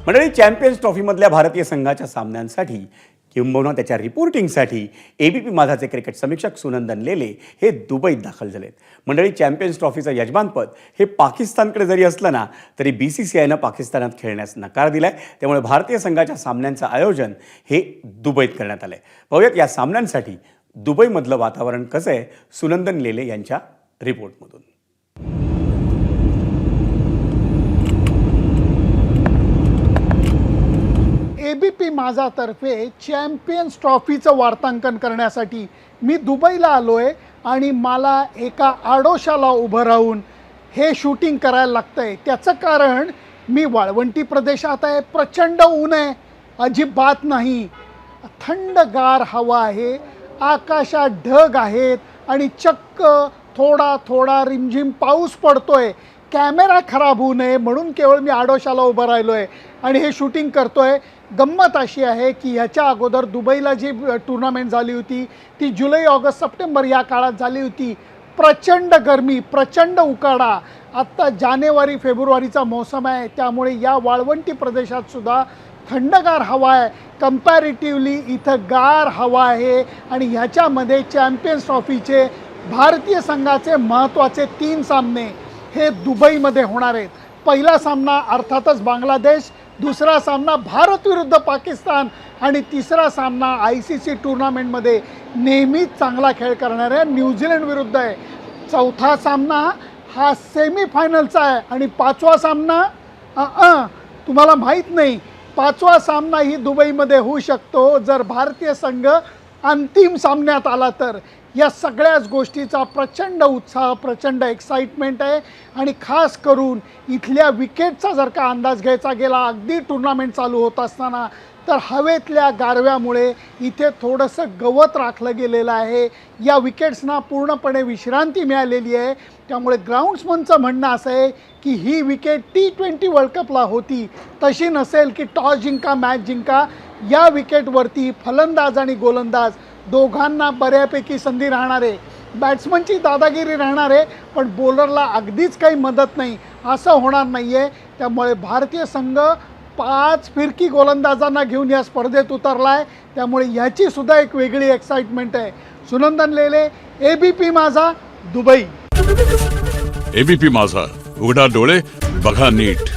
मंडळी, चॅम्पियन्स ट्रॉफीमधल्या भारतीय संघाच्या सामन्यांसाठी किंबहुना त्याच्या रिपोर्टिंगसाठी एबीपी माझाचे क्रिकेट समीक्षक सुनंदन लेले हे दुबईत दाखल झालेत. मंडळी, चॅम्पियन्स ट्रॉफीचं यजमानपद हे पाकिस्तानकडे जरी असलं ना तरी BCCIनं पाकिस्तानात खेळण्यास नकार दिलाय. त्यामुळे भारतीय संघाच्या सामन्यांचं आयोजन हे दुबईत करण्यात आलंय. पाहूयात या सामन्यांसाठी दुबईमधलं वातावरण कसं आहे सुनंदन लेले यांच्या रिपोर्टमधून. एबीपी माझातर्फे चॅम्पियन्स ट्रॉफीचं वार्तांकन करण्यासाठी मी दुबईला आलो आहे आणि मला एका आडोशाला उभं राहून हे शूटिंग करायला लागतं आहे. त्याचं कारण मी वाळवंटी प्रदेशात आहे, प्रचंड ऊन आहे, अजिबात नाही, थंडगार हवा आहे, आकाशात ढग आहेत आणि चक्क थोडा थोडा रिमझिम पाऊस पडतोय. कॅमेरा खराब होऊ नये म्हणून केवळ मी आडोशाला उभं राहिलो आहे आणि हे शूटिंग करतो आहे. गंमत अशी आहे की ह्याच्या अगोदर दुबईला जी टुर्नामेंट झाली होती ती जुलै, ऑगस्ट, सप्टेंबर या काळात झाली होती. प्रचंड गरमी, प्रचंड उकाडा. आत्ता जानेवारी फेब्रुवारीचा मोसम आहे, त्यामुळे या वाळवंटी प्रदेशातसुद्धा थंडगार हवा आहे. कंपॅरेटिव्हली इथं गार हवा आहे आणि ह्याच्यामध्ये चॅम्पियन्स ट्रॉफीचे भारतीय संघाचे महत्त्वाचे 3 सामने हे दुबईमध्ये होणार आहेत. पहिला सामना अर्थातच बांगलादेश, दुसरा सामना भारत विरुद्ध पाकिस्तान आणि तिसरा सामना ICC टुर्नामेंटमध्ये नेहमीच चांगला खेळ करणाऱ्या न्यूझीलंड विरुद्ध आहे. चौथा सामना हा सेमीफायनलचा आहे आणि पाचवा सामना तुम्हाला माहीत नाही, पाचवा सामना ही दुबईमध्ये होऊ शकतो जर भारतीय संघ अंतिम सामन्यात आला तर. या सगळ्याच गोष्टीचा प्रचंड उत्साह, प्रचंड एक्साइटमेंट आहे आणि खास करून इथल्या विकेटचा जर का अंदाज घ्यायचा गेला अगदी टुर्नामेंट चालू होत असताना तर हवेतल्या गारव्यामुळे इथे थोडंसं गवत राखलं गेलेलं आहे. या विकेट्सना पूर्णपणे विश्रांती मिळालेली आहे. त्यामुळे ग्राउंड्समनचं म्हणणं असं आहे की ही विकेट T20 वर्ल्ड कपला होती तशी नसेल की टॉस जिंका मॅच जिंका. या विकेटवरती फलंदाज आणि गोलंदाज दोघांना बऱ्यापैकी संधी राहणार आहे. बॅट्समनची दादागिरी राहणार आहे पण बॉलरला अगदीच काही मदत नाही असं होणार नाही आहे. त्यामुळे भारतीय संघ 5 फिरकी गोलंदाजांना घेऊन या स्पर्धेत उतरला आहे. त्यामुळे ह्याची सुद्धा एक वेगळी एक्साइटमेंट आहे. सुनंदन लेले, एबीपी माझा, दुबई. एबीपी माझा, उघडा डोळे बघा नीट.